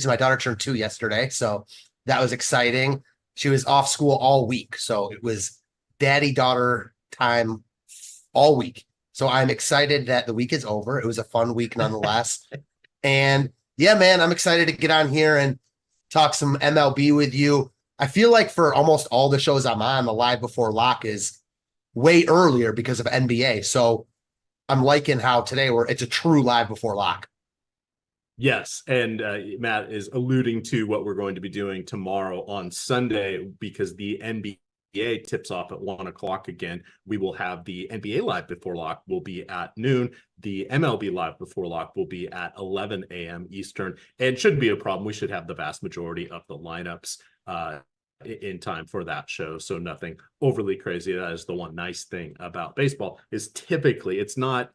my daughter turned 2 yesterday, so that was exciting. She was off school all week, so it was daddy-daughter time all week. So I'm excited that the week is over. It was a fun week nonetheless. And yeah, man, I'm excited to get on here and talk some MLB with you. I feel like for almost all the shows I'm on, the live before lock is way earlier because of NBA. So I'm liking how today it's a true live before lock. Yes, and Matt is alluding to what we're going to be doing tomorrow on Sunday because the NBA tips off at 1 o'clock again. We will have the NBA live before lock will be at noon. The MLB live before lock will be at 11 a.m. Eastern. And shouldn't be a problem. We should have the vast majority of the lineups in time for that show. So nothing overly crazy. That is the one nice thing about baseball is typically it's like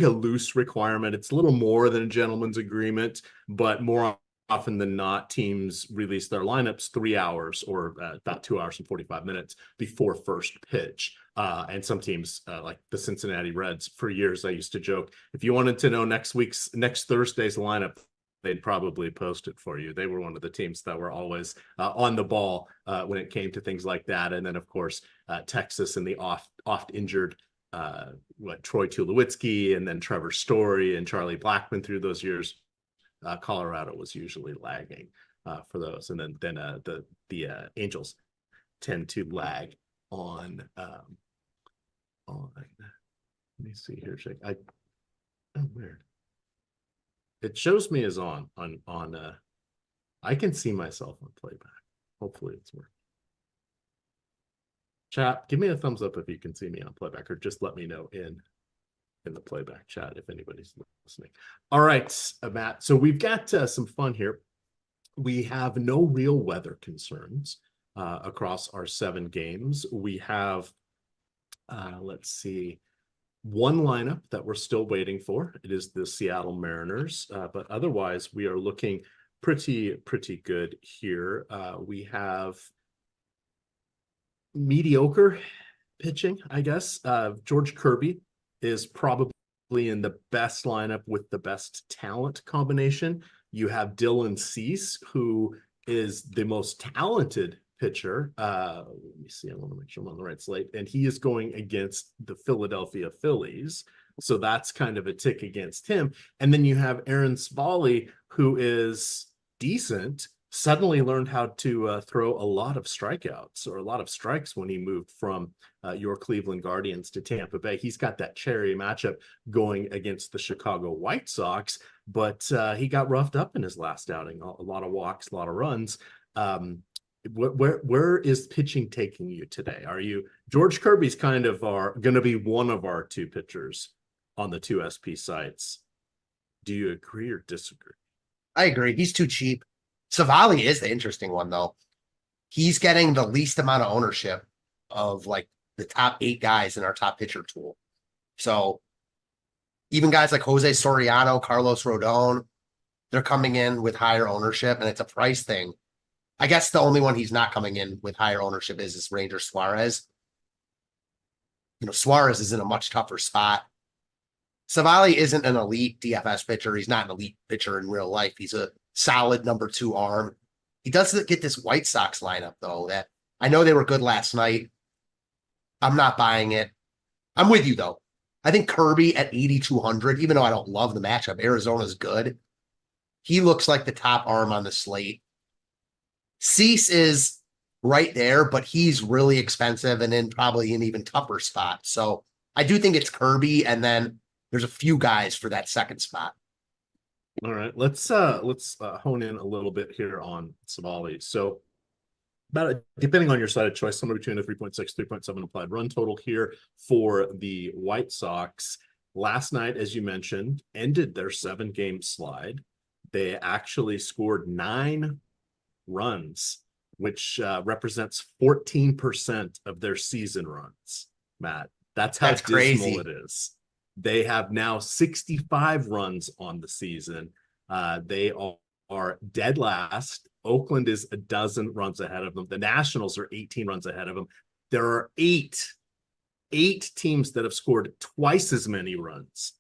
a loose requirement. It's a little more than a gentleman's agreement, but more often than not, teams release their lineups 3 hours or about 2 hours and 45 minutes before first pitch. And some teams like the Cincinnati Reds, for years, I used to joke, if you wanted to know next Thursday's lineup, they'd probably post it for you. They were one of the teams that were always on the ball when it came to things like that. And then, of course, Texas and the oft injured Troy Tulowitzki and then Trevor Story and Charlie Blackmon through those years. Colorado was usually lagging for those. And then the Angels tend to lag on let me see here. Weird. It shows me as on I can see myself on playback. Hopefully it's working. Chat, give me a thumbs up if you can see me on playback, or just let me know in the playback chat if anybody's listening. All right, Matt. So we've got some fun here. We have no real weather concerns across our 7 games. We have, let's see, one lineup that we're still waiting for. It is the Seattle Mariners, but otherwise we are looking pretty good here. We have mediocre pitching, I guess. George Kirby is probably in the best lineup with the best talent combination. You have Dylan Cease, who is the most talented pitcher. Let me see. I want to make sure I'm on the right slate. And he is going against the Philadelphia Phillies. So that's kind of a tick against him. And then you have Aaron Svali, who is decent, suddenly learned how to throw a lot of strikeouts or a lot of strikes when he moved from your Cleveland Guardians to Tampa Bay. He's got that cherry matchup going against the Chicago White Sox, but he got roughed up in his last outing. A lot of walks, a lot of runs. Where is pitching taking you today? George Kirby's kind of going to be one of our 2 pitchers on the 2 SP sites. Do you agree or disagree? I agree. He's too cheap. Savali is the interesting one, though. He's getting the least amount of ownership of like the top 8 guys in our top pitcher tool. So even guys like Jose Soriano, Carlos Rodon, they're coming in with higher ownership, and it's a price thing. I guess the only one he's not coming in with higher ownership is Ranger Suarez. Suarez is in a much tougher spot. Savali isn't an elite DFS pitcher. He's not an elite pitcher in real life. He's a solid number 2 arm. He does get this White Sox lineup, though, that I know they were good last night. I'm not buying it. I'm with you, though. I think Kirby at 8,200, even though I don't love the matchup, Arizona's good. He looks like the top arm on the slate. Cease is right there, but he's really expensive and in probably an even tougher spot. So I do think it's Kirby, and then there's a few guys for that second spot. All right, let's hone in a little bit here on Savali. So depending on your side of choice, somewhere between a 3.6, 3.7 applied run total here for the White Sox. Last night, as you mentioned, ended their 7-game slide. They actually scored 9 runs, which represents 14% of their season runs. Matt, that's how dismal crazy. It is. They have now 65 runs on the season. They are dead last. Oakland is 12 runs ahead of them. The Nationals are 18 runs ahead of them. There are eight teams that have scored twice as many runs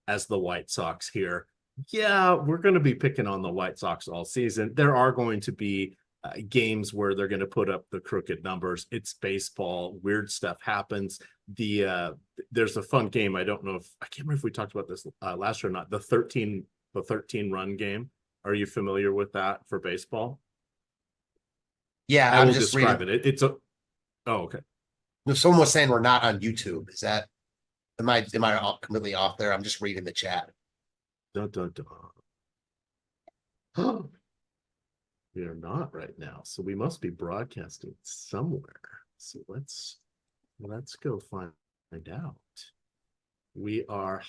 as the White Sox here. Yeah, we're going to be picking on the White Sox all season. There are going to be games where they're going to put up the crooked numbers. It's baseball. Weird stuff happens. There's a fun game. I don't know if I can't remember if we talked about this last year or not. The 13 run game. Are you familiar with that for baseball? Yeah, I I'm will just describe reading. it. It's a Oh, okay. No, someone was saying we're not on YouTube. Is that am I completely off there? I'm just reading the chat. Dun, dun, dun. We are not right now, so we must be broadcasting somewhere. So let's go find out. We are.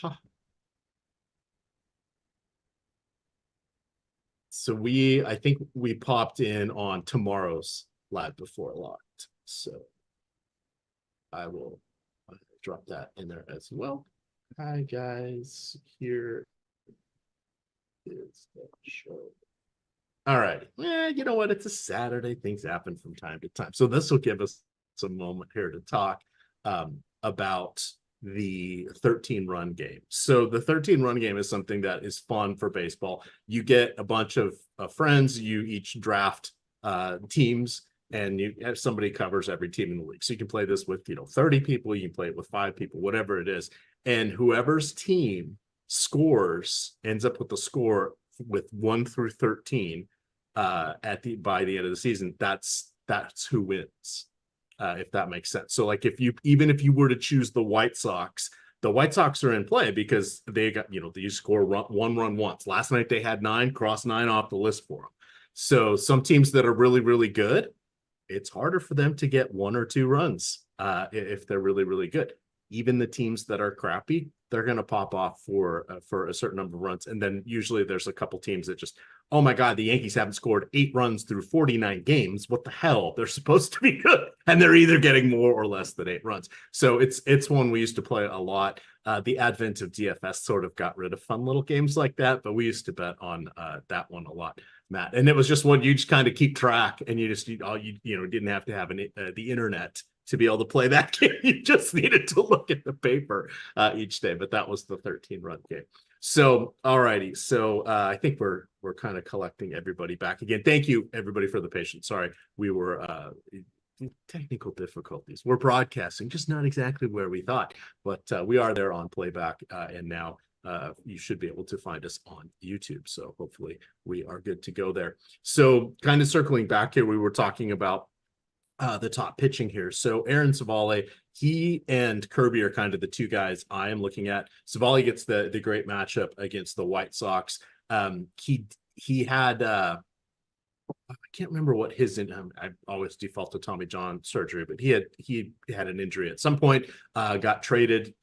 So I think we popped in on tomorrow's live before locked. So I will drop that in there as well. Hi guys, here is the show. All right. You know what? It's a Saturday. Things happen from time to time. So this will give us a moment here to talk about the 13 run game. So the 13 run game is something that is fun for baseball. You get a bunch of friends, you each draft teams, and you have somebody covers every team in the league. So you can play this with 30 people, you can play it with 5 people, whatever it is. And whoever's team ends up with the score with 1 through 13 by the end of the season. That's who wins. If that makes sense. So like even if you were to choose the White Sox are in play because they got, you score one run once. Last night they had 9, cross 9 off the list for them. So some teams that are really, really good, it's harder for them to get 1 or 2 runs if they're really, really good. Even the teams that are crappy, they're going to pop off for a certain number of runs. And then usually there's a couple teams that just, oh my God, the Yankees haven't scored 8 runs through 49 games. What the hell? They're supposed to be good. And they're either getting more or less than 8 runs. So it's one we used to play a lot. The advent of DFS sort of got rid of fun little games like that, but we used to bet on that one a lot, Matt. And it was just one you just kind of keep track, and you didn't have to have the internet to be able to play that game. You just needed to look at the paper each day. But that was the 13 run game. So, all righty. So I think we're kind of collecting everybody back again. Thank you, everybody, for the patience. Sorry, we were technical difficulties. We're broadcasting, just not exactly where we thought, but we are there on playback, and now you should be able to find us on YouTube. So hopefully we are good to go there. So kind of circling back here, we were talking about the top pitching here. So Aaron Savale, he and Kirby are kind of the 2 guys I am looking at. Savale gets the great matchup against the White Sox. He had I can't remember what I always default to Tommy John surgery, but he had an injury at some point, got traded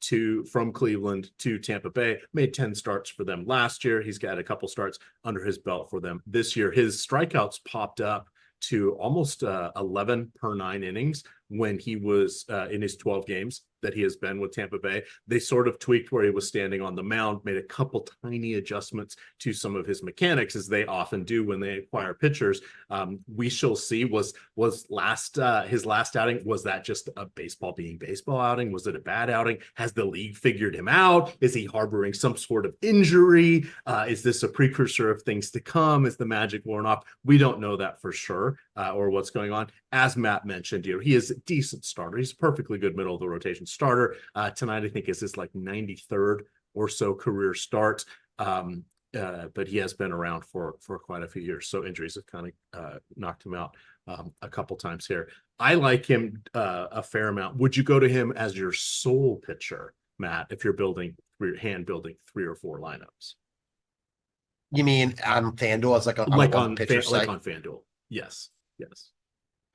from Cleveland to Tampa Bay, made 10 starts for them last year. He's got a couple starts under his belt for them this year. His strikeouts popped up to almost 11 per 9 innings when he was in his 12 games that he has been with Tampa Bay. They sort of tweaked where he was standing on the mound, made a couple tiny adjustments to some of his mechanics, as they often do when they acquire pitchers. We shall see. Was his last outing, was that just a baseball being baseball outing? Was it a bad outing? Has the league figured him out? Is he harboring some sort of injury? Is this a precursor of things to come? Is the magic worn off? We don't know that for sure, or what's going on. As Matt mentioned, he is a decent starter. He's a perfectly good middle of the rotation starter. Tonight, I think, is his 93rd or so career start. But he has been around for quite a few years. So injuries have kind of knocked him out a couple times here. I like him a fair amount. Would you go to him as your sole pitcher, Matt, if you're hand building 3 or 4 lineups? You mean on FanDuel as on pitcher site? Like on FanDuel. Yes.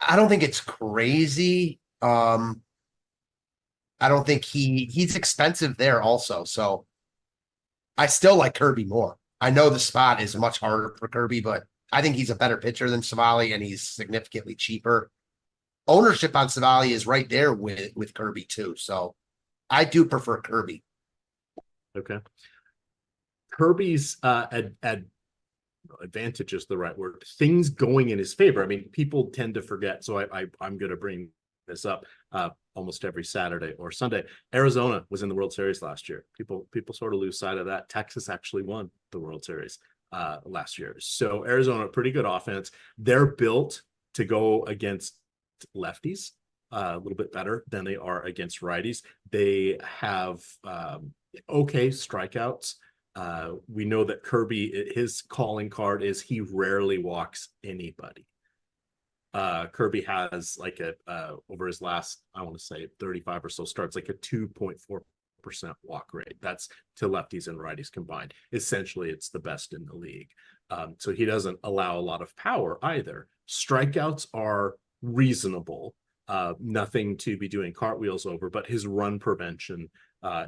I don't think it's crazy. I don't think he's expensive there also. So I still like Kirby more. I know the spot is much harder for Kirby, but I think he's a better pitcher than Savale, and he's significantly cheaper. Ownership on Savale is right there with Kirby too. So I do prefer Kirby. Okay. Kirby's advantage is the right word. Things going in his favor. I mean, people tend to forget. So I'm going to bring this up. almost every Saturday or Sunday. Arizona was in the World Series last year. People sort of lose sight of that. Texas actually won the World Series last year. So Arizona, pretty good offense. They're built to go against lefties a little bit better than they are against righties. They have okay strikeouts. We know that Kirby, his calling card is he rarely walks anybody. Kirby has like over his last, I want to say 35 or so starts, like a 2.4% walk rate. That's to lefties and righties combined. Essentially, it's the best in the league. So he doesn't allow a lot of power either. Strikeouts are reasonable. Nothing to be doing cartwheels over, but his run prevention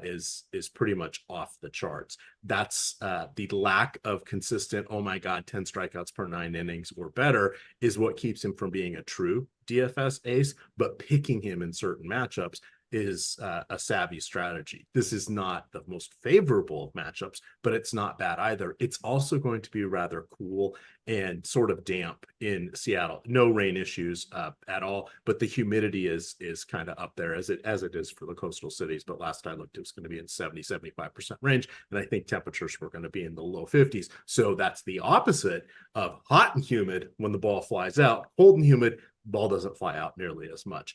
is pretty much off the charts. That's the lack of consistent, oh my God, 10 strikeouts per 9 innings or better is what keeps him from being a true DFS ace, but picking him in certain matchups is a savvy strategy. This is not the most favorable matchups, but it's not bad either. It's also going to be rather cool and sort of damp in Seattle. No rain issues at all, but the humidity is kind of up there as it is for the coastal cities. But last I looked, it was going to be in 70-75% range, and I think temperatures were going to be in the low 50s. So that's the opposite of hot and humid when the ball flies out. Cold and humid, ball doesn't fly out nearly as much,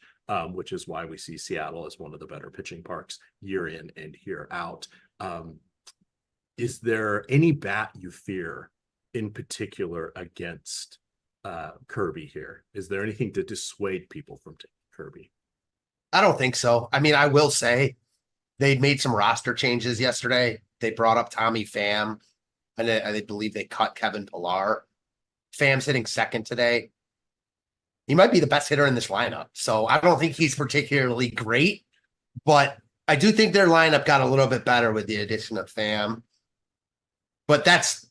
which is why we see Seattle as one of the better pitching parks year in and year out. Is there any bat you fear in particular against Kirby here? Is there anything to dissuade people from taking Kirby? I don't think so. I mean, I will say they made some roster changes yesterday. They brought up Tommy Pham, and I believe they cut Kevin Pillar. Pham's hitting second today. He might be the best hitter in this lineup. So I don't think he's particularly great, but I do think their lineup got a little bit better with the addition of Pham. But that's,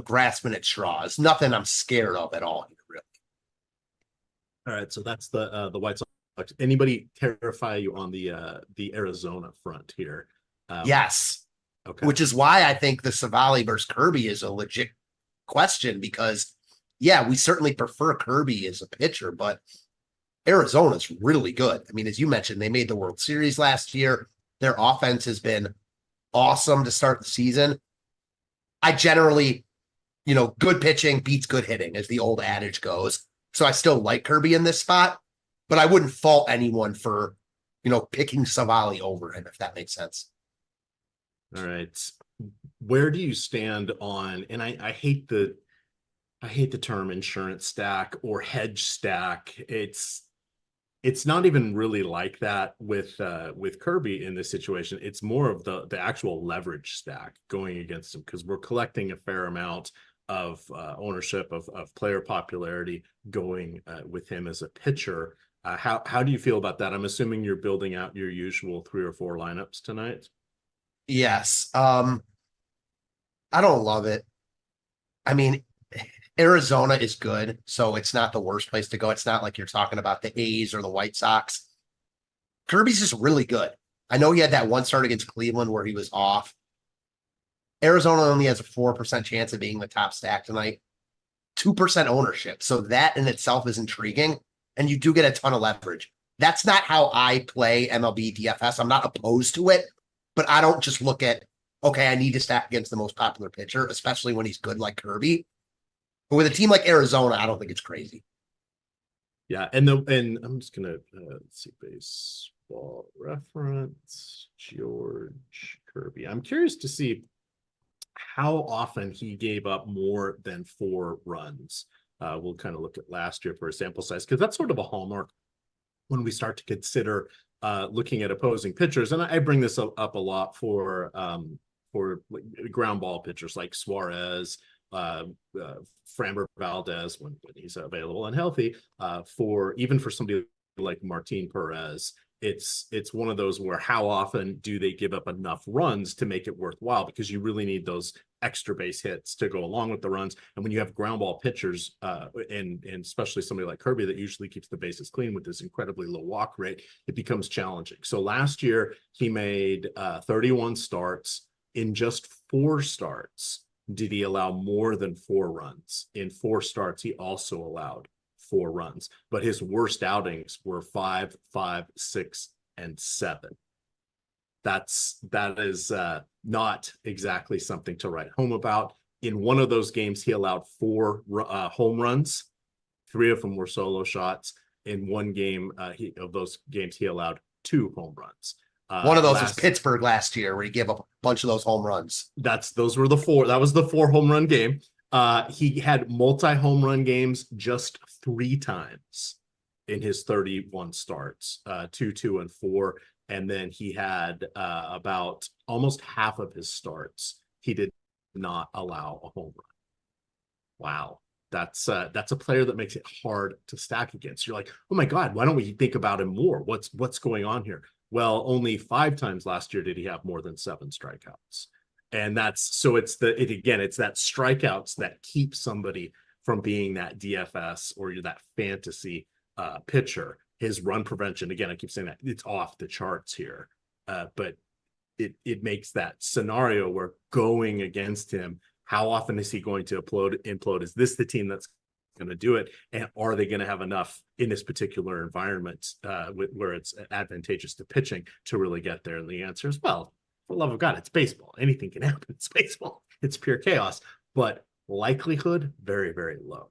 grasping at straws. Nothing I'm scared of at all, really. All right, so that's the White Sox. Anybody terrify you on the Arizona front here? Yes. Okay. Which is why I think the Savali versus Kirby is a legit question, because yeah, we certainly prefer Kirby as a pitcher, but Arizona's really good. I mean, as you mentioned, they made the World Series last year. Their offense has been awesome to start the season. I generally, good pitching beats good hitting, as the old adage goes. So I still like Kirby in this spot, but I wouldn't fault anyone for, picking Savali over him, if that makes sense. All right. Where do you stand on, and I hate the term insurance stack or hedge stack. It's not even really like that with Kirby in this situation. It's more of the actual leverage stack going against him, because we're collecting a fair amount of ownership of player popularity going with him as a pitcher. How do you feel about that? I'm assuming you're building out your usual 3 or 4 lineups tonight. Yes. I don't love it. I mean, Arizona is good, so it's not the worst place to go. It's not like you're talking about the A's or the White Sox. Kirby's just really good. I know he had that one start against Cleveland where he was off. Arizona only has a 4% chance of being the top stack tonight. 2% ownership. So that in itself is intriguing, and you do get a ton of leverage. That's not how I play MLB DFS. I'm not opposed to it, but I don't just look at, okay, I need to stack against the most popular pitcher, especially when he's good like Kirby. But with a team like Arizona, I don't think it's crazy. Yeah, and I'm just gonna let's see, baseball reference, George Kirby. I'm curious to see how often he gave up more than 4 runs. We'll kind of look at last year for a sample size, because that's sort of a hallmark when we start to consider looking at opposing pitchers. And I bring this up a lot for ground ball pitchers like Suarez, Framber Valdez when he's available and healthy, for somebody like Martin Perez. It's one of those where how often do they give up enough runs to make it worthwhile, because you really need those extra base hits to go along with the runs. And when you have ground ball pitchers, and especially somebody like Kirby that usually keeps the bases clean with this incredibly low walk rate, it becomes challenging. So last year he made 31 starts. In just 4 starts did he allow more than 4 runs. In 4 starts, he also allowed 4 runs, but his worst outings were 5, 5, 6, That is not exactly something to write home about. In one of those games, he allowed 4 home runs. 3 of them were solo shots. In one game of those games, he allowed 2 home runs. One of those was Pittsburgh last year, where he gave up a bunch of those home runs. Those were the 4. That was the 4 home run game. He had multi-home run games just 3 times in his 31 starts, 2, 2, and 4. And then he had about almost half of his starts he did not allow a home run. Wow. That's a player that makes it hard to stack against. You're like, oh my God, why don't we think about him more? What's going on here? Well, only 5 times last year did he have more than 7 strikeouts. And it's that strikeouts that keep somebody from being that DFS or that fantasy pitcher. His run prevention, again, I keep saying that it's off the charts here, but it makes that scenario where going against him, how often is he going to implode? Is this the team that's going to do it? And are they going to have enough in this particular environment where it's advantageous to pitching to really get there? And the answer is, well, for the love of God, it's baseball. Anything can happen. It's baseball. It's pure chaos. But likelihood, very, very low.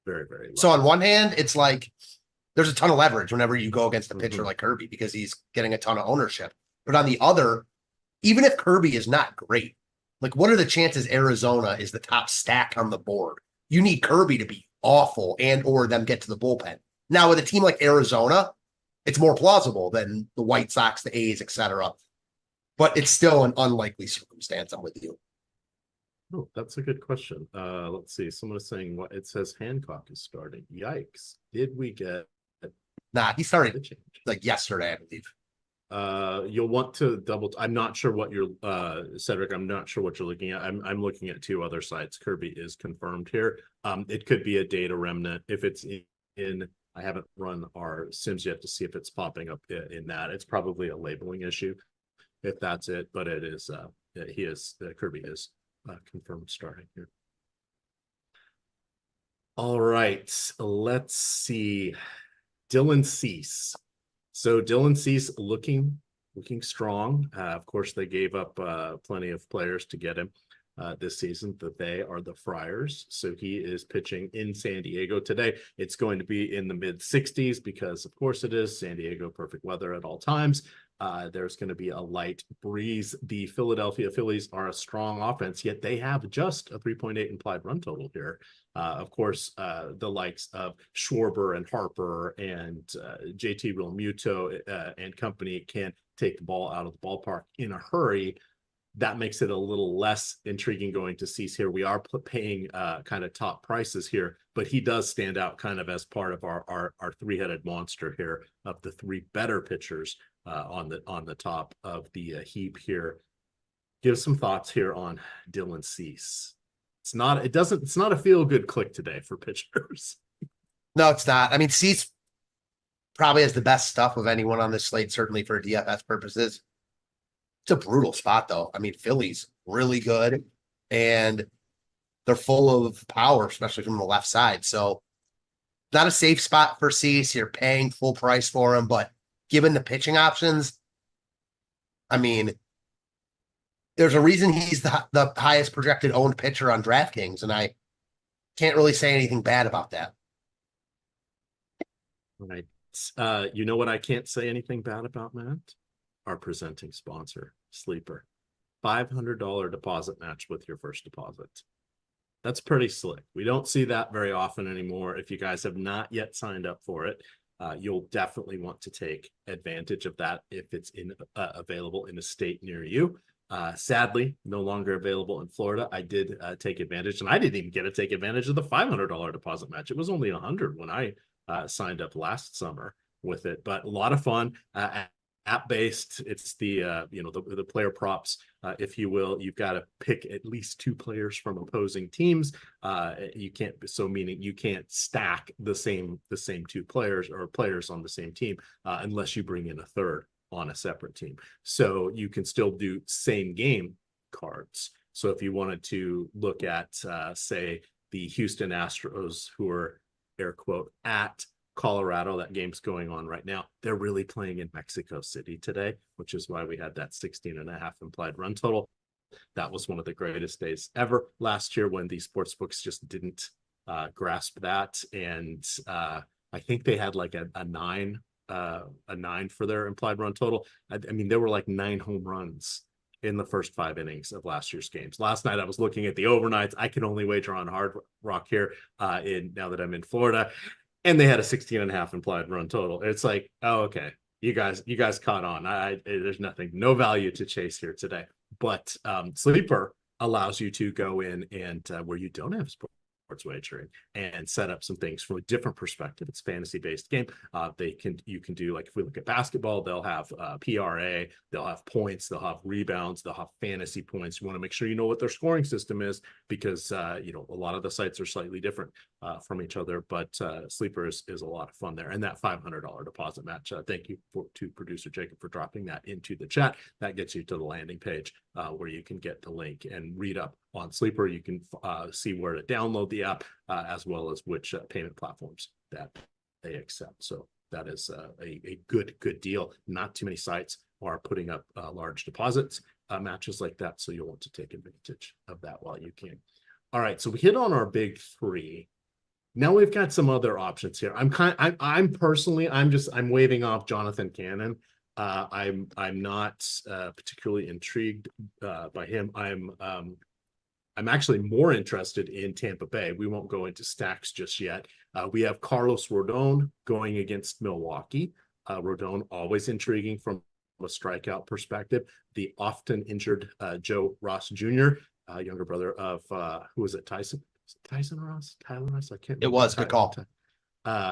Very, very low. So on one hand, it's like there's a ton of leverage whenever you go against a pitcher like Kirby because he's getting a ton of ownership. But on the other, even if Kirby is not great, like what are the chances Arizona is the top stack on the board? You need Kirby to be awful and or them get to the bullpen. Now with a team like Arizona, it's more plausible than the White Sox, the A's, etc. But it's still an unlikely circumstance. I'm with you. Oh, that's a good question. Let's see. Someone is saying what it says Hancock is starting. Yikes. Did we get Nah, he started like yesterday, I believe. You'll want to double. I'm not sure what you're, Cedric. I'm not sure what you're looking at. I'm looking at 2 other sites. Kirby is confirmed here. It could be a data remnant. If it's in, I haven't run our sims yet to see if it's popping up in that. It's probably a labeling issue, if that's it. But it is. Kirby is confirmed starting here. All right, let's see. Dylan Cease. So Dylan Cease looking strong. Of course, they gave up plenty of players to get him this season, but they are the Friars. So he is pitching in San Diego today. It's going to be in the mid 60s because, of course, it is San Diego, perfect weather at all times. There's going to be a light breeze. The Philadelphia Phillies are a strong offense, yet they have just a 3.8 implied run total here. Of course, the likes of Schwarber and Harper and JT Realmuto and company can take the ball out of the ballpark in a hurry. That makes it a little less intriguing going to Cease here. We are paying kind of top prices here, but he does stand out kind of as part of our 3-headed monster here of the 3 better pitchers on the top of the heap here. Give some thoughts here on Dylan Cease. It's not a feel-good click today for pitchers. No, it's not. I mean, Cease probably has the best stuff of anyone on this slate, certainly for DFS purposes. It's a brutal spot, though. I mean, Philly's really good, and they're full of power, especially from the left side. So not a safe spot for Cease. You're paying full price for him, but given the pitching options, I mean, there's a reason he's the highest projected owned pitcher on DraftKings, and I can't really say anything bad about that. All right. You know what I can't say anything bad about, Matt? Our presenting sponsor, Sleeper. $500 deposit match with your first deposit. That's pretty slick. We don't see that very often anymore. If you guys have not yet signed up for it, you'll definitely want to take advantage of that if it's available in a state near you. Sadly, no longer available in Florida. I did take advantage, and I didn't even get to take advantage of the $500 deposit match. It was only $100 when I signed up last summer with it, but a lot of fun. App-based. It's the player props, if you will. You've got to pick at least 2 players from opposing teams. Meaning you can't stack the same 2 players or players on the same team unless you bring in a third on a separate team. So you can still do same game cards. So if you wanted to look at say the Houston Astros, who are air quote at Colorado. That game's going on right now. They're really playing in Mexico City today, which is why we had that 16.5 implied run total. That was one of the greatest days ever last year when the sports books just didn't grasp that. And I think they had like a 9 for their implied run total. I mean, there were like 9 home runs in the first 5 innings of last year's games. Last night I was looking at the overnights. I can only wager on Hard Rock here now that I'm in Florida, and they had a 16.5 implied run total. It's like, oh, okay, you guys caught on. There's no value to chase here today. But Sleeper allows you to go in and where you don't have sports wagering and set up some things from a different perspective. It's fantasy based game. You can do, like, if we look at basketball, they'll have PRA, they'll have points, they'll have rebounds, they'll have fantasy points. You want to make sure you know what their scoring system is, because a lot of the sites are slightly different from each other. But Sleeper is a lot of fun there. And that $500 deposit match, thank you to producer Jacob for dropping that into the chat. That gets you to the landing page where you can get the link and read up on Sleeper. You can see where to download the app, as well as which payment platforms that they accept. So that is a good deal. Not too many sites are putting up large deposits matches like that, so you'll want to take advantage of that while you can. All right, so we hit on our big 3. Now we've got some other options here. I'm personally waving off Jonathan Cannon. I'm not particularly intrigued by him. I'm actually more interested in Tampa Bay. We won't go into stacks just yet. We have Carlos Rodon going against Milwaukee. Rodon, always intriguing from a strikeout perspective. The often injured Joe Ross Jr., younger brother of who was it? Tyler Ross? I can't remember. It was, good call.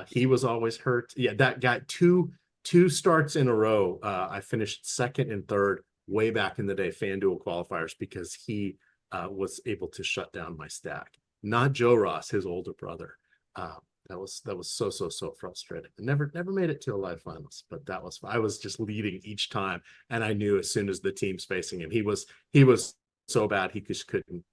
He was always hurt. Yeah, that guy, two starts in a row. I finished second and third way back in the day, FanDuel qualifiers, because he was able to shut down my stack. Not Joe Ross, his older brother. That was so frustrating. I never made it to a live finals, but I was just leading each time, and I knew as soon as the team's facing him, he was so bad he just couldn't.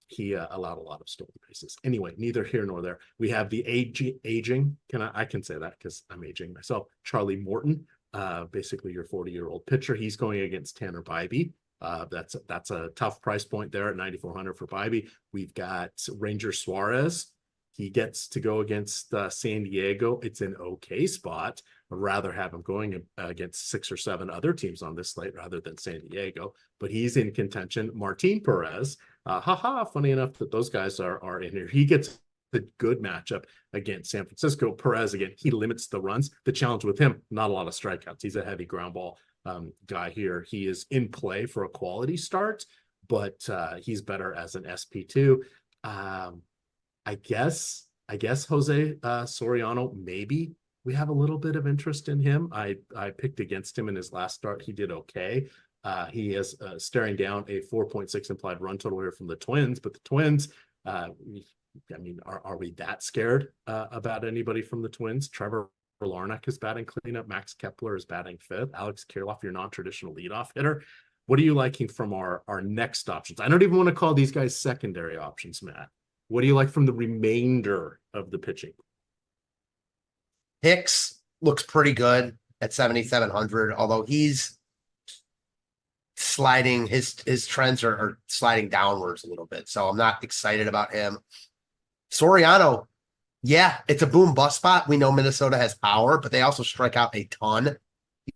He allowed a lot of stolen bases. Anyway, neither here nor there. We have the aging. I can say that because I'm aging myself. Charlie Morton, basically your 40-year-old pitcher. He's going against Tanner Bybee. That's a tough price point there at 9,400 for Bybee. We've got Ranger Suarez. He gets to go against San Diego. It's an okay spot. I'd rather have him going against 6 or 7 other teams on this slate rather than San Diego, but he's in contention. Martin Perez, funny enough that those guys are in here. He gets the good matchup against San Francisco. Perez, again, he limits the runs. The challenge with him, not a lot of strikeouts. He's a heavy ground ball guy here. He is in play for a quality start, but he's better as an SP2. I guess Jose Soriano, maybe we have a little bit of interest in him. I picked against him in his last start. He did okay. He is staring down a 4.6 implied run total here from the Twins, but the Twins, are we that scared about anybody from the Twins? Trevor Larnach is batting cleanup. Max Kepler is batting 5th. Alex Kirilloff, your non-traditional leadoff hitter. What are you liking from our next options? I don't even want to call these guys secondary options, Matt. What do you like from the remainder of the pitching? Hicks looks pretty good at 7,700, although he's sliding. His trends are sliding downwards a little bit, so I'm not excited about him. Soriano, yeah, it's a boom bust spot. We know Minnesota has power, but they also strike out a ton.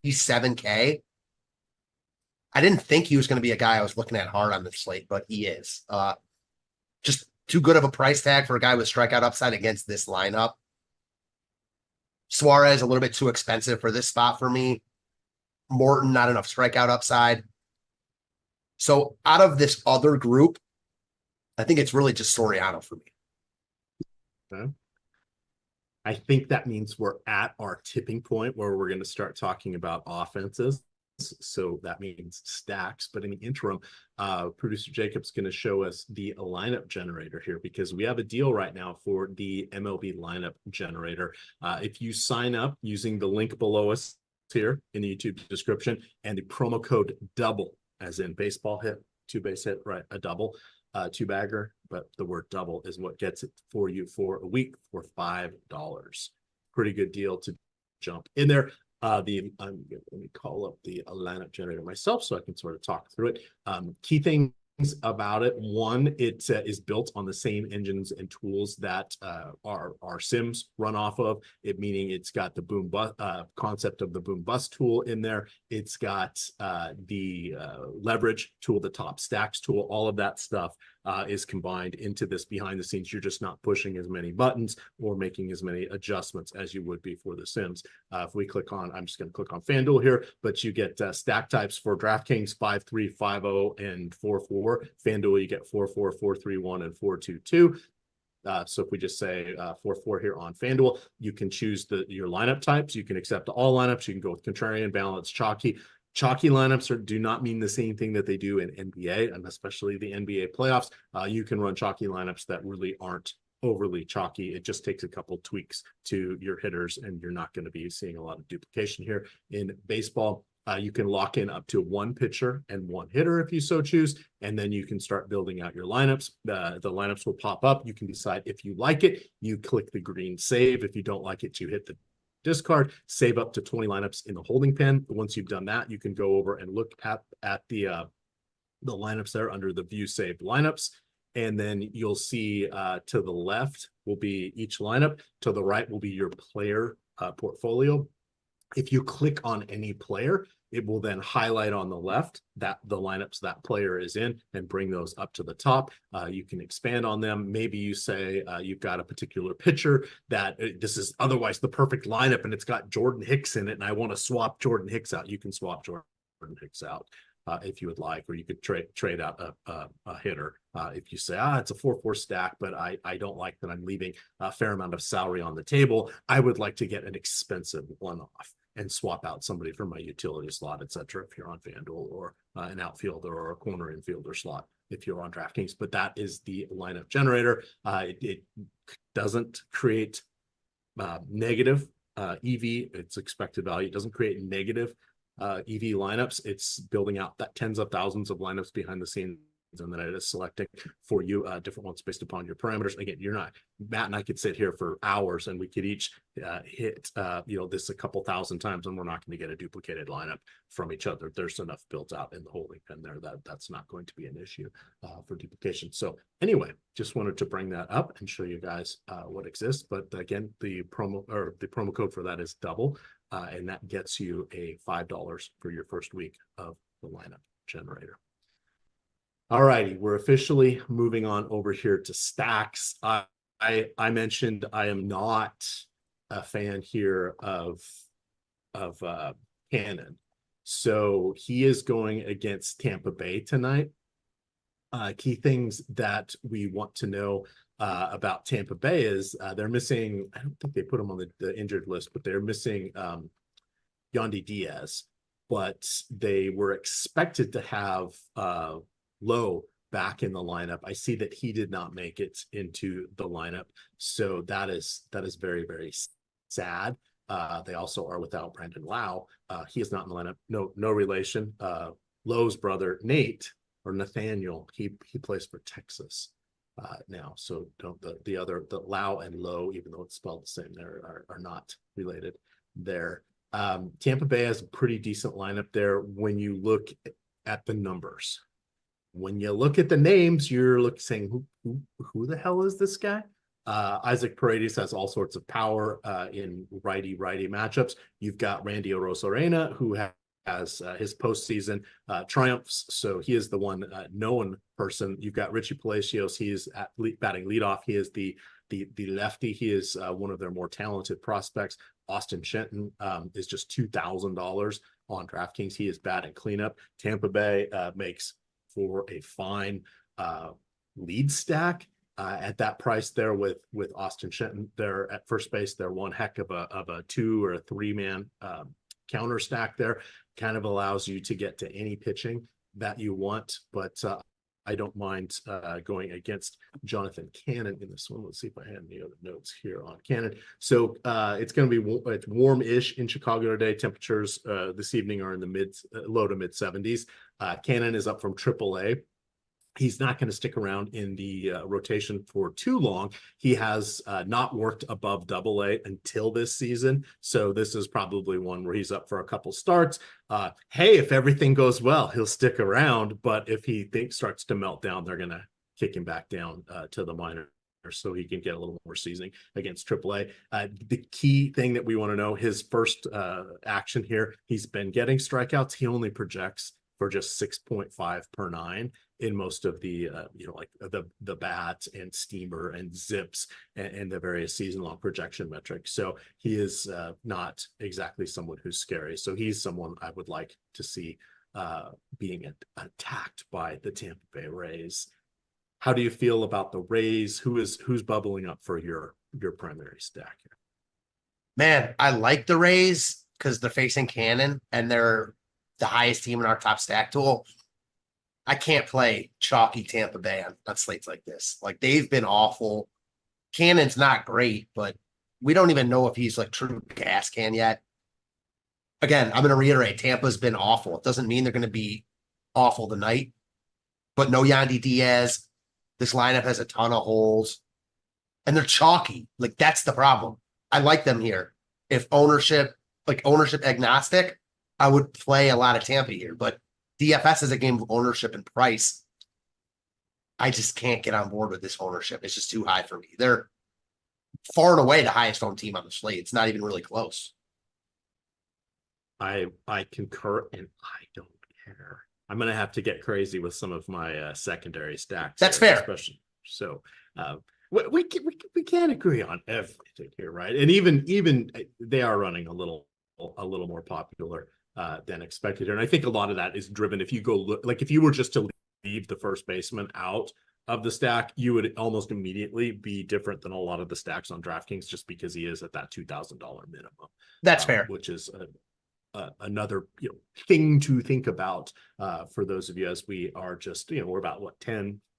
He's 7K. I didn't think he was going to be a guy I was looking at hard on the slate, but he is. Just too good of a price tag for a guy with strikeout upside against this lineup. Suarez, a little bit too expensive for this spot for me. Morton, not enough strikeout upside. So out of this other group, I think it's really just Soriano for me. Okay. I think that means we're at our tipping point where we're going to start talking about offenses. So that means stacks. But in the interim, producer Jacob's going to show us the lineup generator here, because we have a deal right now for the MLB lineup generator. If you sign up using the link below us here in the YouTube description and the promo code double, as in baseball hit, 2-base hit, right? A double, 2-bagger, but the word double is what gets it for you for a week for $5. pretty good deal to jump in there. Let me call up the lineup generator myself so I can sort of talk through it. Key things about it: one, it is built on the same engines and tools that our sims run off of. It meaning it's got the boom bust concept of the boom bust tool in there. It's got the leverage tool, the top stacks tool. All of that stuff is combined into this behind the scenes. You're just not pushing as many buttons or making as many adjustments as you would be for the sims. If we click on, I'm just going to click on FanDuel here, but you get stack types for DraftKings 5-3, 5-0, and 4-4. FanDuel, you get 4-4, 4-3-1, and 4-2-2. So if we just say 4-4 here on FanDuel, you can choose your lineup types. You can accept all lineups. You can go with contrarian, balance, chalky. Chalky lineups do not mean the same thing that they do in NBA, and especially the NBA playoffs. You can run chalky lineups that really aren't overly chalky. It just takes a couple tweaks to your hitters, and you're not going to be seeing a lot of duplication here. In baseball, you can lock in up to one pitcher and one hitter if you so choose, and then you can start building out your lineups. The lineups will pop up. You can decide if you like it. You click the green save. If you don't like it, you hit the discard. Save up to 20 lineups in the holding pen. Once you've done that, you can go over and look at the lineups there under the view saved lineups. And then you'll see to the left will be each lineup. To the right will be your player portfolio. If you click on any player, it will then highlight on the left that the lineups that player is in and bring those up to the top. You can expand on them. Maybe you say you've got a particular pitcher that this is otherwise the perfect lineup and it's got Jordan Hicks in it, and I want to swap Jordan Hicks out. You can swap Jordan Hicks out if you would like, or you could trade out a hitter. If you say, it's a 4-4 stack, but I don't like that I'm leaving a fair amount of salary on the table. I would like to get an expensive one-off and swap out somebody from my utility slot, etc. if you're on FanDuel, or an outfielder or a corner infielder slot if you're on DraftKings. But that is the lineup generator. It doesn't create negative EV. It's expected value. It doesn't create negative EV lineups. It's building out that tens of thousands of lineups behind the scenes, and then it is selecting for you different ones based upon your parameters. Again, you're not, Matt and I could sit here for hours and we could each hit this a couple thousand times, and we're not going to get a duplicated lineup from each other. There's enough built out in the holding pen there that's not going to be an issue for duplication. So anyway, just wanted to bring that up and show you guys what exists. But again, the promo code for that is double, and that gets you a $5 for your first week of the lineup generator. All righty, we're officially moving on over here to stacks. I mentioned I am not a fan here of Cannon, so he is going against Tampa Bay tonight. Key things that we want to know about Tampa Bay is they're missing. I don't think they put him on the injured list, but they're missing Yandy Diaz. But they were expected to have Lowe back in the lineup. I see that he did not make it into the lineup, so that is very, very sad. They also are without Brandon Lau. He is not in the lineup. No relation. Lowe's brother Nate, or Nathaniel, he plays for Texas now. So don't the Lau and Lowe, even though it's spelled the same, there are not related there. Tampa Bay has a pretty decent lineup there when you look at the numbers. When you look at the names, you're saying, who the hell is this guy? Isaac Paredes has all sorts of power in righty-righty matchups. You've got Randy Arozarena, who has his postseason triumphs, so he is the one known person. You've got Richie Palacios. He is batting leadoff. He is the lefty. He is one of their more talented prospects. Austin Shenton is just $2,000 on DraftKings. He is batting cleanup. Tampa Bay makes for a fine lead stack at that price there with Austin Shenton. They're at first base. They're one heck of a 2 or a 3-man counter stack there. Kind of allows you to get to any pitching that you want, but I don't mind going against Jonathan Cannon in this one. Let's see if I had any other notes here on Cannon. So it's going to be it's warm-ish in Chicago today. Temperatures this evening are in the low to mid 70s. Cannon is up from AAA. He's not going to stick around in the rotation for too long. He has not worked above Double-A until this season, so this is probably one where he's up for a couple starts. Hey, if everything goes well, he'll stick around, but if he starts to melt down, they're going to kick him back down to the minors so he can get a little more seasoning against Triple-A. The key thing that we want to know, his first action here, he's been getting strikeouts. He only projects for just 6.5 per 9 in most of the like the bats and steamer and zips and the various season-long projection metrics. So he is not exactly someone who's scary. So he's someone I would like to see being attacked by the Tampa Bay Rays. How do you feel about the Rays? Who's bubbling up for your primary stack here? Man, I like the Rays because they're facing Cannon and they're the highest team in our top stack tool. I can't play chalky Tampa Bay on slates like this. Like, they've been awful. Cannon's not great, but we don't even know if he's like true gas can yet. Again, I'm going to reiterate, Tampa's been awful. It doesn't mean they're going to be awful tonight, but no Yandy Diaz. This lineup has a ton of holes and they're chalky. Like, that's the problem. I like them here. If ownership agnostic, I would play a lot of Tampa here, but DFS is a game of ownership and price. I just can't get on board with this ownership. It's just too high for me. They're far and away the highest owned team on the slate. It's not even really close. I concur, and I don't care. I'm going to have to get crazy with some of my secondary stacks. That's fair. Especially. So we can't agree on everything here, right? And even they are running a little more popular than expected here. And I think a lot of that is driven. If you go look, like if you were just to leave the first baseman out of the stack, you would almost immediately be different than a lot of the stacks on DraftKings just because he is at that $2,000 minimum. That's fair. Which is another thing to think about for those of you, as we are just we're about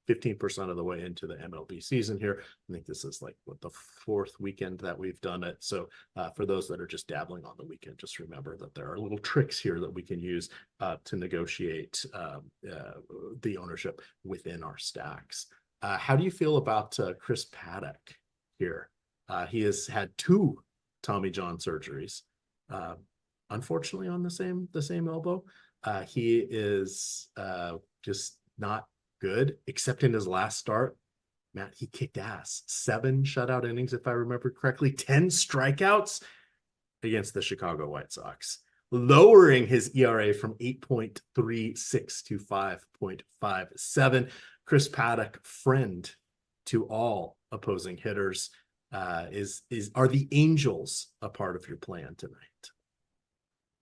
15% of the way into the MLB season here. I think this is like the fourth weekend that we've done it. So for those that are just dabbling on the weekend, just remember that there are little tricks here that we can use to negotiate the ownership within our stacks. How do you feel about Chris Paddock here? He has had 2 Tommy John surgeries, unfortunately on the same elbow. He is just not good, except in his last start. Matt, he kicked ass. 7 shutout innings, if I remember correctly, 10 strikeouts against the Chicago White Sox, lowering his ERA from 8.36 to 5.57. Chris Paddock, friend to all opposing hitters. Are the Angels a part of your plan tonight?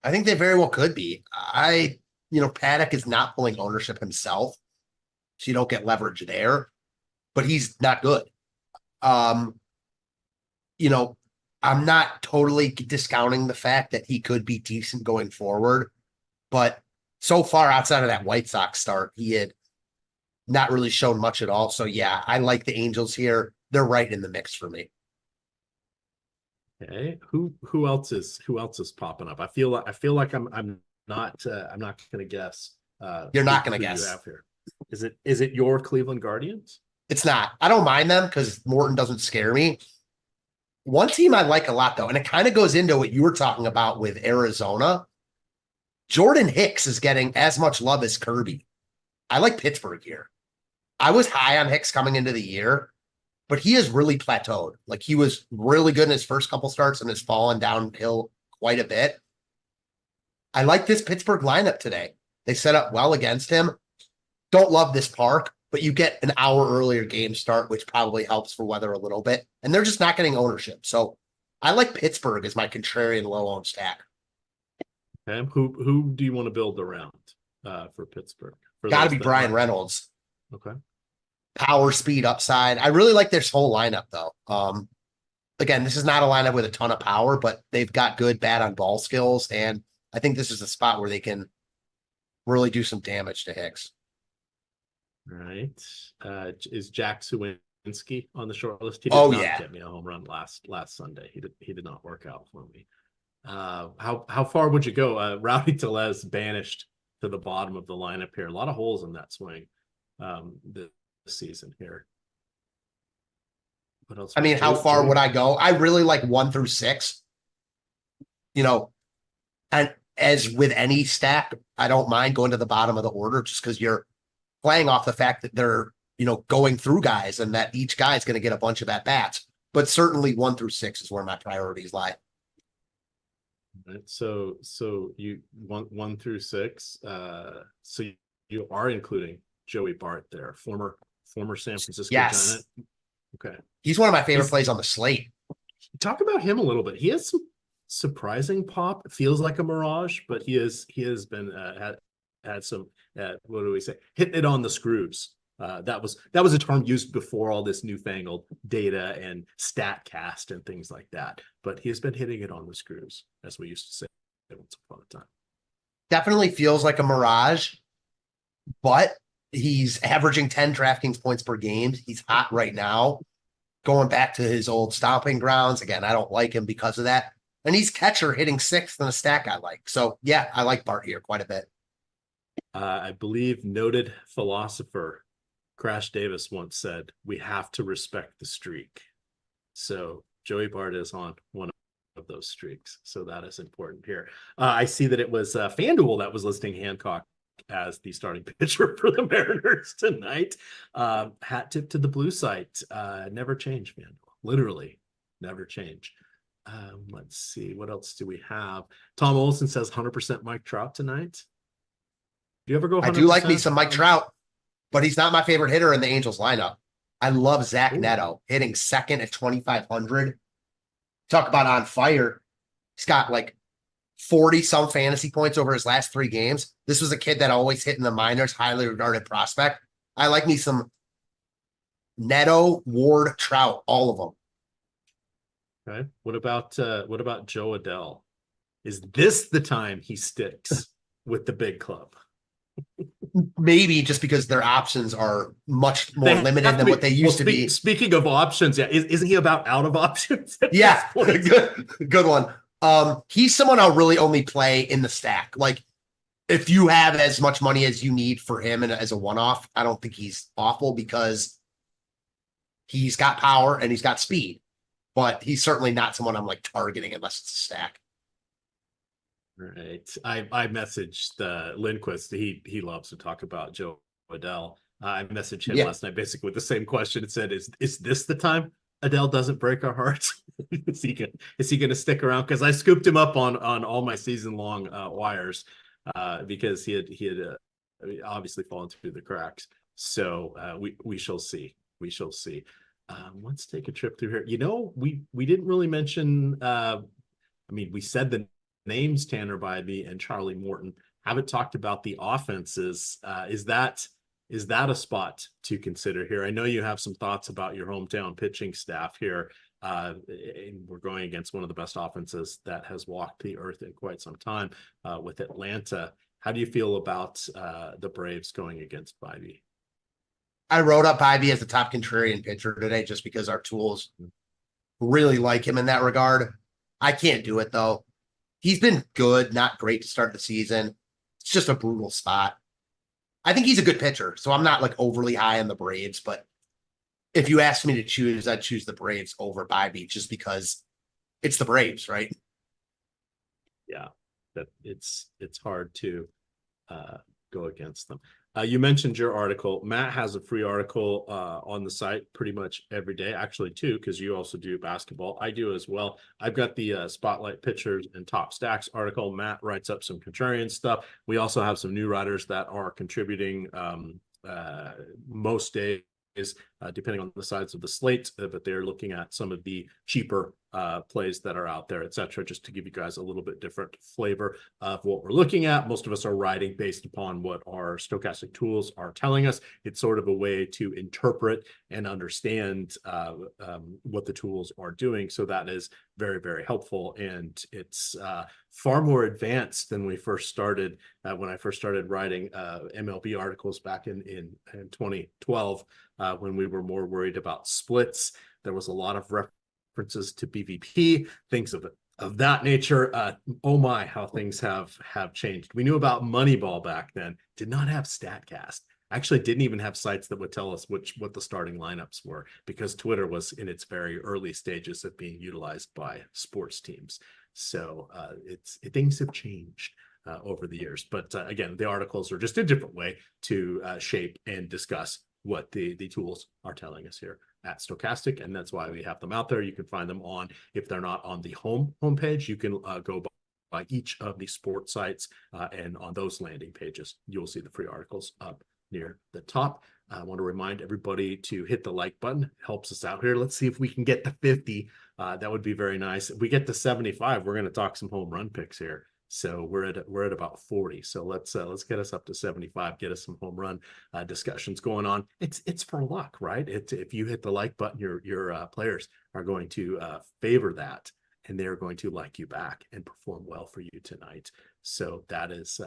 I think they very well could be. Paddock is not pulling ownership himself, so you don't get leverage there, but he's not good. I'm not totally discounting the fact that he could be decent going forward, but so far outside of that White Sox start, he had not really shown much at all. So yeah, I like the Angels here. They're right in the mix for me. Okay, who else is popping up? I feel like I'm not going to guess. You're not going to guess. You have here. Is it your Cleveland Guardians? It's not. I don't mind them because Morton doesn't scare me. One team I like a lot, though, and it kind of goes into what you were talking about with Arizona. Jordan Hicks is getting as much love as Kirby. I like Pittsburgh here. I was high on Hicks coming into the year, but he has really plateaued. Like, he was really good in his first couple starts and has fallen downhill quite a bit. I like this Pittsburgh lineup today. They set up well against him. Don't love this park, but you get an hour earlier game start, which probably helps for weather a little bit. And they're just not getting ownership. So I like Pittsburgh as my contrarian low-owned stack. Okay. Who do you want to build around for Pittsburgh? Got to be Brian Reynolds. Okay. Power, speed, upside. I really like this whole lineup, though. Again, this is not a lineup with a ton of power, but they've got good bat on ball skills. And I think this is a spot where they can really do some damage to Hicks. All right. Is Jack Suwinski on the short list? He did not get me a home run last Sunday. He did not work out for me. How far would you go? Rowdy Tellez banished to the bottom of the lineup here. A lot of holes in that swing. this season here. What else? I mean, how far would I go? I really like 1 through 6. You know, and as with any stack, I don't mind going to the bottom of the order just because you're playing off the fact that they're, going through guys and that each guy is going to get a bunch of at-bats. But certainly 1 through 6 is where my priorities lie. Right. So you 1 through 6. So you are including Joey Bart there, former San Francisco Yes. Giant. Okay. He's one of my favorite plays on the slate. Talk about him a little bit. He has some surprising pop. It feels like a mirage, but he has been had some what do we say? Hitting it on the screws. That was a term used before all this newfangled data and StatCast and things like that. But he has been hitting it on the screws, as we used to say once upon a time. Definitely feels like a mirage, but he's averaging 10 DraftKings points per game. He's hot right now. Going back to his old stomping grounds. Again, I don't like him because of that. And he's catcher hitting 6th in a stack I like. So, yeah, I like Bart here quite a bit. I believe noted philosopher Crash Davis once said, "We have to respect the streak." So Joey Bart is on one of those streaks. So that is important here. I see that it was FanDuel that was listing Hancock as the starting pitcher for the Mariners tonight. Hat tip to the blue site. Never change, FanDuel. Literally never change. Let's see. What else do we have? Tom Olson says 100% Mike Trout tonight. Do you ever go 100%? I do like me some Mike Trout, but he's not my favorite hitter in the Angels lineup. I love Zach Neto hitting 2nd at 2,500. Talk about on fire. He's got like 40 some fantasy points over his last 3 games. This was a kid that always hit in the minors, highly regarded prospect. I like me some Neto, Ward, Trout, all of them. Okay. What about Joe Adele? Is this the time he sticks with the big club? Maybe just because their options are much more limited than what they used to be. Speaking of options, yeah, isn't he about out of options? Yeah, good one. He's someone I'll really only play in the stack. Like, if you have as much money as you need for him and as a one-off, I don't think he's awful because he's got power and he's got speed. But he's certainly not someone I'm like targeting unless it's a stack. Right. I messaged Lindquist. He loves to talk about Joe Adele. I messaged him last night basically with the same question. It said, is this the time Adele doesn't break our hearts? is he going to stick around? Because I scooped him up on all my season long wires because he had obviously fallen through the cracks. So we shall see. We shall see. Let's take a trip through here. We didn't really mention. We said the names Tanner Bybee and Charlie Morton. Haven't talked about the offenses. Is that a spot to consider here? I know you have some thoughts about your hometown pitching staff here. And we're going against one of the best offenses that has walked the earth in quite some time with Atlanta. How do you feel about the Braves going against Bybee? I wrote up Bybee as the top contrarian pitcher today just because our tools really like him in that regard. I can't do it, though. He's been good, not great to start the season. It's just a brutal spot. I think he's a good pitcher, so I'm not like overly high on the Braves, but if you asked me to choose, I'd choose the Braves over Bybee just because it's the Braves, right? Yeah, that it's hard to go against them. You mentioned your article. Matt has a free article on the site pretty much every day, actually, too, because you also do basketball. I do as well. I've got the Spotlight Pitchers and Top Stacks article. Matt writes up some contrarian stuff. We also have some new writers that are contributing most days, depending on the sides of the slate, but they're looking at some of the cheaper plays that are out there, etc., just to give you guys a little bit different flavor of what we're looking at. Most of us are writing based upon what our stochastic tools are telling us. It's sort of a way to interpret and understand what the tools are doing. So that is very, very helpful. And it's far more advanced than we first started when I first started writing MLB articles back in 2012 when we were more worried about splits. There was a lot of references to BVP, things of that nature. Oh my, how things have changed. We knew about Moneyball back then, did not have StatCast. actually didn't even have sites that would tell us what the starting lineups were, because Twitter was in its very early stages of being utilized by sports teams. So things have changed over the years. But again, the articles are just a different way to shape and discuss what the tools are telling us here at Stochastic, and that's why we have them out there. You can find them on, if they're not on the homepage, you can go by each of the sports sites, and on those landing pages, you'll see the free articles up near the top. I want to remind everybody to hit the like button. It helps us out here. Let's see if we can get to 50. That would be very nice. If we get to 75, we're going to talk some home run picks here. So we're at about 40. So let's get us up to 75, get us some home run discussions going on. It's for luck, right? If you hit the like button, your players are going to favor that, and they're going to like you back and perform well for you tonight. So that is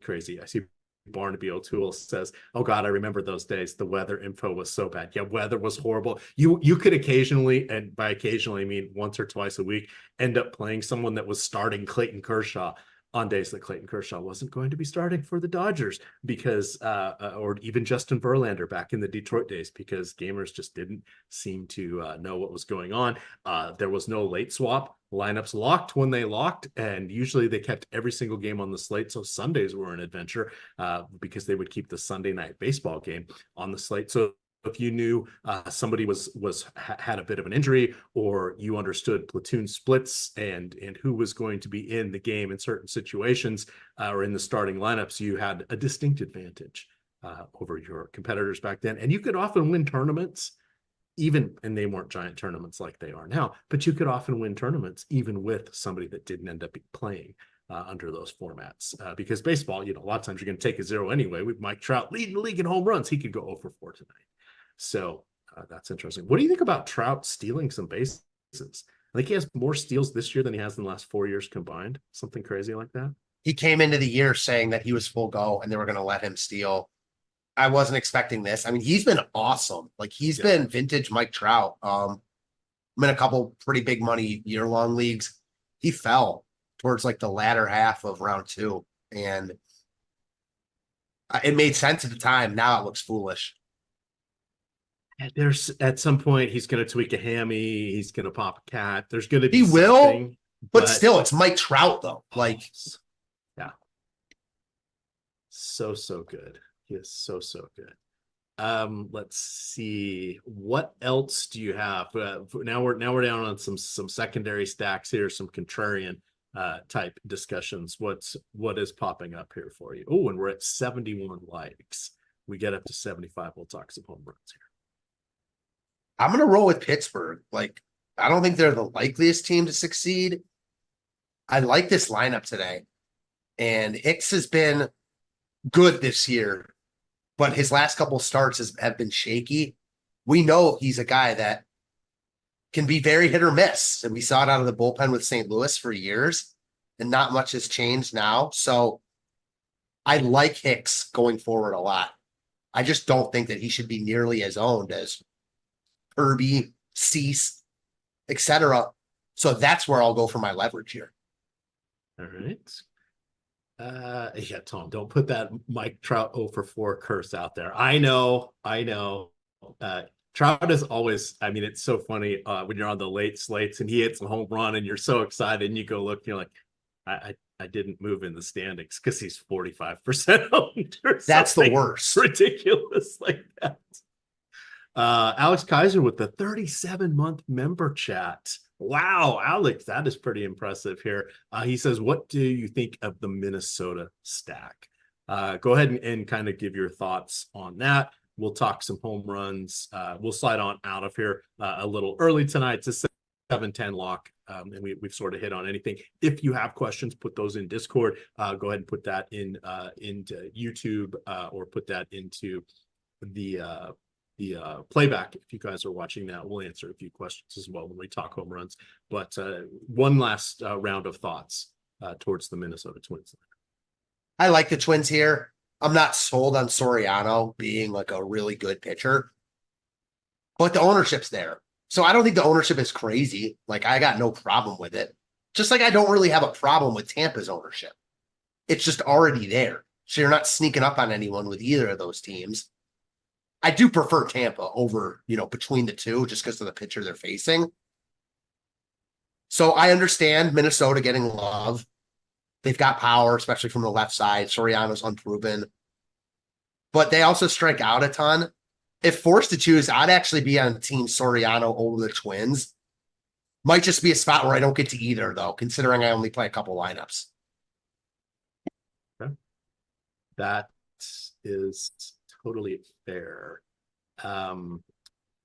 crazy. I see Barnaby O'Toole says, "Oh God, I remember those days. The weather info was so bad." Yeah, weather was horrible. You could occasionally, and by occasionally I mean once or twice a week, end up playing someone that was starting Clayton Kershaw on days that Clayton Kershaw wasn't going to be starting for the Dodgers, because or even Justin Verlander back in the Detroit days, because gamers just didn't seem to know what was going on. There was no late swap. Lineups locked when they locked, and usually they kept every single game on the slate. So Sundays were an adventure because they would keep the Sunday night baseball game on the slate. So if you knew somebody had a bit of an injury, or you understood platoon splits and who was going to be in the game in certain situations or in the starting lineups, you had a distinct advantage over your competitors back then. And you could often win tournaments, and they weren't giant tournaments like they are now, but you could often win tournaments even with somebody that didn't end up playing under those formats, because baseball, a lot of times you're going to take a 0 anyway. With Mike Trout leading the league in home runs, he could go 0 for 4 tonight. So that's interesting. What do you think about Trout stealing some bases? I think he has more steals this year than he has in the last 4 years combined. Something crazy like that. He came into the year saying that he was full go and they were going to let him steal. I wasn't expecting this. I mean, he's been awesome. Like, he's been vintage Mike Trout. I'm in a couple pretty big money year-long leagues. He fell towards like the latter half of round 2, and it made sense at the time. Now it looks foolish. There's at some point he's going to tweak a hammy. He's going to pop a cat. There's going to be he will, but still, it's Mike Trout though. Like, yeah, so good. He is so good. Let's see, what else do you have? Now we're down on some secondary stacks here, some contrarian type discussions. What is popping up here for you? Oh, and we're at 71 likes. We get up to 75. We'll talk some home runs here. I'm going to roll with Pittsburgh. Like, I don't think they're the likeliest team to succeed. I like this lineup today. And Hicks has been good this year, but his last couple starts have been shaky. We know he's a guy that can be very hit or miss. And we saw it out of the bullpen with St. Louis for years, and not much has changed now. So I like Hicks going forward a lot. I just don't think that he should be nearly as owned as Kirby, Cease, etc. So that's where I'll go for my leverage here. All right. Yeah, Tom, don't put that Mike Trout 0 for 4 curse out there. I know. Trout is always, I mean, it's so funny when you're on the late slates and he hits a home run and you're so excited and you go look, and you're like, I didn't move in the standings because he's 45% owned. That's the worst. Ridiculous like that. Alex Kaiser with the 37-month member chat. Wow, Alex, that is pretty impressive here. He says, what do you think of the Minnesota stack? Go ahead and kind of give your thoughts on that. We'll talk some home runs. We'll slide on out of here a little early tonight. It's a 7-10 lock, and we've sort of hit on anything. If you have questions, put those in Discord. Go ahead and put that into YouTube or put that into the playback. If you guys are watching that, we'll answer a few questions as well when we talk home runs. But one last round of thoughts towards the Minnesota Twins. I like the Twins here. I'm not sold on Soriano being like a really good pitcher, but the ownership's there. So I don't think the ownership is crazy. Like, I got no problem with it. Just like I don't really have a problem with Tampa's ownership. It's just already there. So you're not sneaking up on anyone with either of those teams. I do prefer Tampa over, between the two, just because of the pitcher they're facing. So I understand Minnesota getting love. They've got power, especially from the left side. Soriano's unproven. But they also strike out a ton. If forced to choose, I'd actually be on Team Soriano over the Twins. Might just be a spot where I don't get to either, though, considering I only play a couple lineups. Okay. That is totally fair.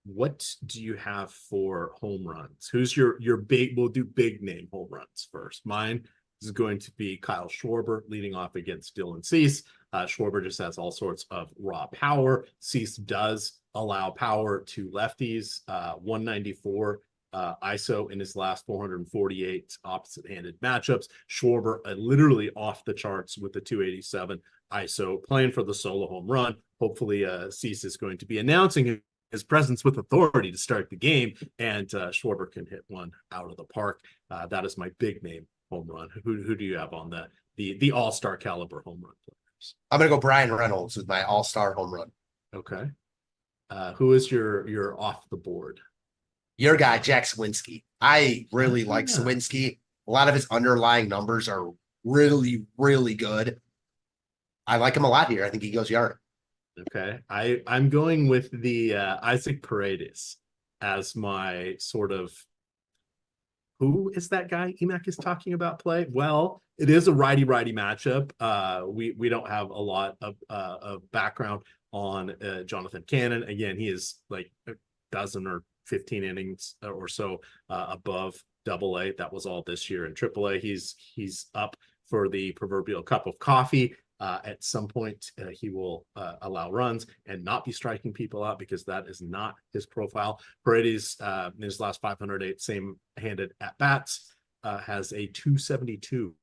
What do you have for home runs? Who's your big? We'll do big name home runs first. Mine is going to be Kyle Schwarber leading off against Dylan Cease. Schwarber just has all sorts of raw power. Cease does allow power to lefties. 194 ISO in his last 448 opposite-handed matchups. Schwarber literally off the charts with the 287 ISO, playing for the solo home run. Hopefully, Cease is going to be announcing his presence with authority to start the game, and Schwarber can hit one out of the park. That is my big name home run. Who do you have on the all-star caliber home run players? I'm gonna go Brian Reynolds with my all-star home run. Okay. Who is your off the board? Your guy, Jack Swinsky. I really like Swinsky. A lot of his underlying numbers are really, really good. I like him a lot here. I think he goes yard. Okay. I'm going with the Isaac Paredes as my sort of, who is that guy EMac is talking about play? Well, it is a righty-righty matchup. We don't have a lot of background on Jonathan Cannon. Again, he is like a dozen or 15 innings or so above Double-A. That was all this year in Triple-A. He's up for the proverbial cup of coffee. At some point, he will allow runs and not be striking people out, because that is not his profile. Paredes, in his last 508 same-handed at-bats, has a 272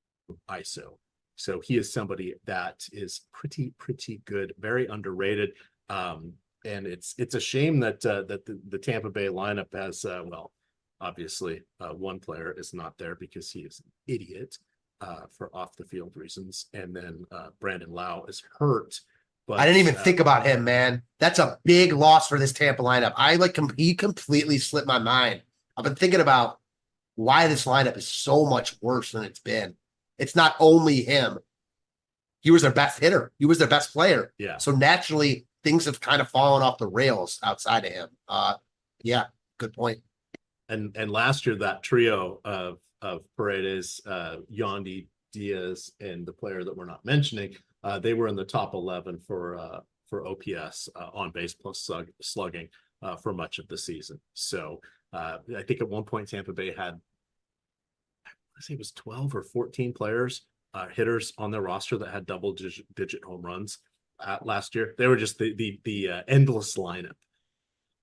ISO. So he is somebody that is pretty good, very underrated. And it's a shame that the Tampa Bay lineup has, obviously one player is not there because he is an idiot. For off the field reasons, and then Brandon Lau is hurt. But I didn't even think about him, man. That's a big loss for this Tampa lineup. He completely slipped my mind. I've been thinking about why this lineup is so much worse than it's been. It's not only him. He was their best hitter. He was their best player. Yeah. So naturally, things have kind of fallen off the rails outside of him. Yeah, good point. And last year, that trio of Paredes, Yandy, Diaz, and the player that we're not mentioning, they were in the top 11 for OPS on base plus slugging for much of the season. So I think at one point Tampa Bay had, I say it was 12 or 14 players, hitters on their roster that had double-digit home runs last year. They were just the endless lineup.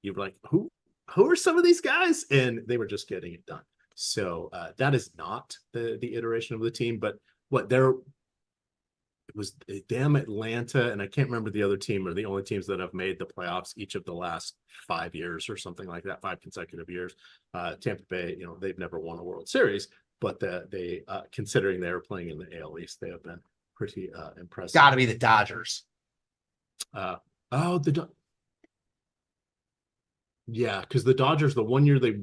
You were like, who are some of these guys? And they were just getting it done. So that is not the iteration of the team, but it was damn Atlanta, and I can't remember the other team, or the only teams that have made the playoffs each of the last 5 years or something like that, 5 consecutive years. Tampa Bay, they've never won a World Series, but they considering they were playing in the AL East, they have been pretty impressive. Got to be the Dodgers. Yeah, because the Dodgers, the one year they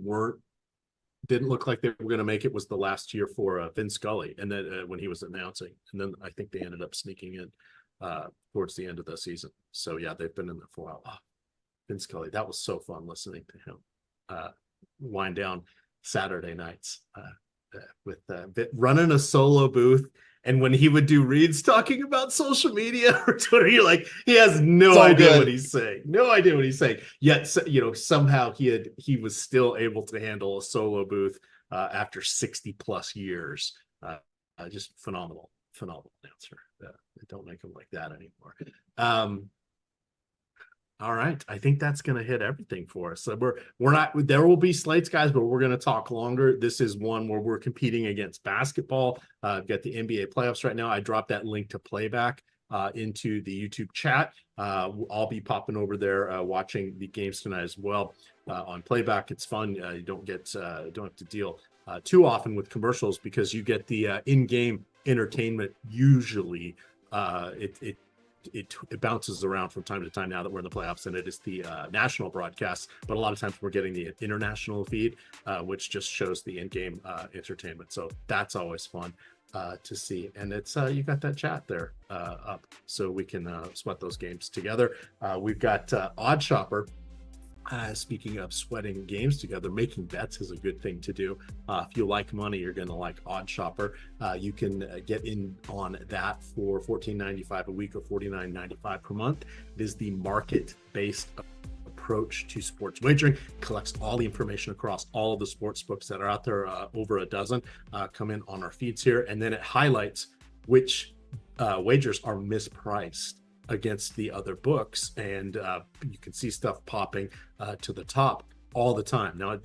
didn't look like they were going to make it was the last year for Vin Scully, and then when he was announcing, and then I think they ended up sneaking in towards the end of the season. So yeah, they've been in there for a while. Oh, Vin Scully, that was so fun listening to him wind down Saturday nights with running a solo booth. And when he would do reads talking about social media or Twitter, you're like, he has no idea what he's saying. No idea what he's saying. Yet, somehow he was still able to handle a solo booth after 60 plus years. Just phenomenal announcer. Don't make him like that anymore. All right, I think that's going to hit everything for us. So we're not. There will be slates, guys, but we're going to talk longer. This is one where we're competing against basketball. I've got the NBA playoffs right now. I dropped that link to playback into the YouTube chat. I'll be popping over there watching the games tonight as well on playback. It's fun. You don't have to deal too often with commercials, because you get the in-game entertainment usually It bounces around from time to time now that we're in the playoffs, and it is the national broadcast, but a lot of times we're getting the international feed, which just shows the in-game entertainment. So that's always fun to see. And it's you got that chat there up, so we can sweat those games together. We've got Odd Shopper. Speaking of sweating games together, making bets is a good thing to do. If you like money, you're going to like Odd Shopper. You can get in on that for $14.95 a week or $49.95 per month. It is the market-based approach to sports wagering. Collects all the information across all of the sports books that are out there, over a dozen, come in on our feeds here, and then it highlights which wagers are mispriced against the other books, and you can see stuff popping to the top all the time. Now,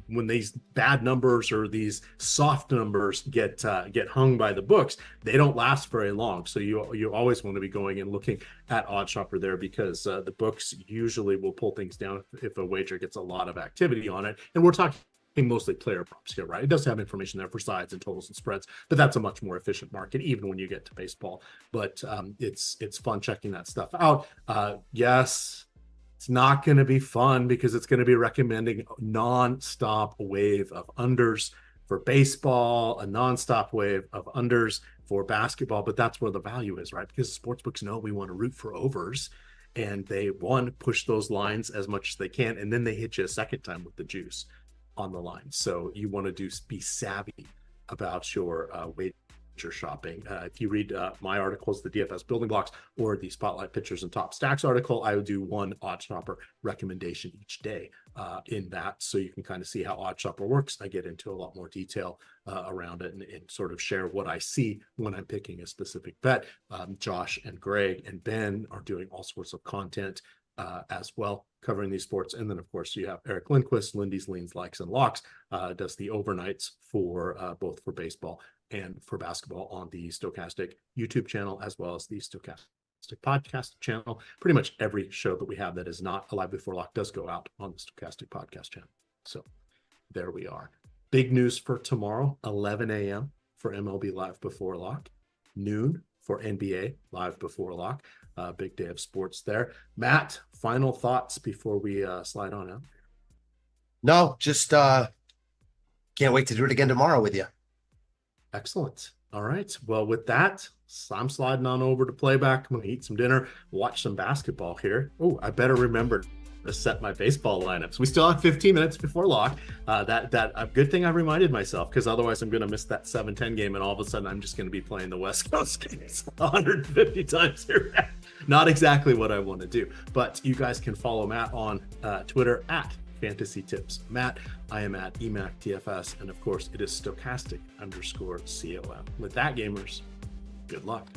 when these bad numbers or these soft numbers get hung by the books, they don't last very long. So you always want to be going and looking at Odd Shopper there, because the books usually will pull things down if a wager gets a lot of activity on it. And we're talking mostly player props here, right? It does have information there for sides and totals and spreads, but that's a much more efficient market, even when you get to baseball. But it's fun checking that stuff out. Yes, it's not going to be fun because it's going to be recommending a non-stop wave of unders for baseball, a non-stop wave of unders for basketball, but that's where the value is, right? Because sportsbooks know we want to root for overs, and they push those lines as much as they can, and then they hit you a second time with the juice on the line. So you want to be savvy about your wager shopping. If you read my articles, the DFS building blocks, or the spotlight pitchers and top stacks article, I would do one Odd Shopper recommendation each day in that, so you can kind of see how Odd Shopper works. I get into a lot more detail around it, and sort of share what I see when I'm picking a specific bet. Josh and Greg and Ben are doing all sorts of content as well, covering these sports. And then, of course, you have Eric Lindquist, Lindy's Leans, Likes, and Locks, does the overnights for both for baseball and for basketball on the Stokastic YouTube channel, as well as the Stokastic podcast channel. Pretty much every show that we have that is not a Live Before Lock does go out on the Stokastic podcast channel. So there we are. Big news for tomorrow, 11 a.m. for MLB Live Before Lock, noon for NBA Live Before Lock. Big day of sports there. Matt, final thoughts before we slide on out? No, just can't wait to do it again tomorrow with you. Excellent. All right. Well, with that, I'm sliding on over to playback. I'm going to eat some dinner, watch some basketball here. Oh, I better remember to set my baseball lineups. We still have 15 minutes before lock. That a good thing I reminded myself, because otherwise I'm going to miss that 7-10 game, and all of a sudden I'm just going to be playing the West Coast games 150 times here. Not exactly what I want to do, but you guys can follow Matt on Twitter at Fantasy Tips Matt. I am at EMac DFS, and of course it is Stokastic_COM. With that, gamers, good luck.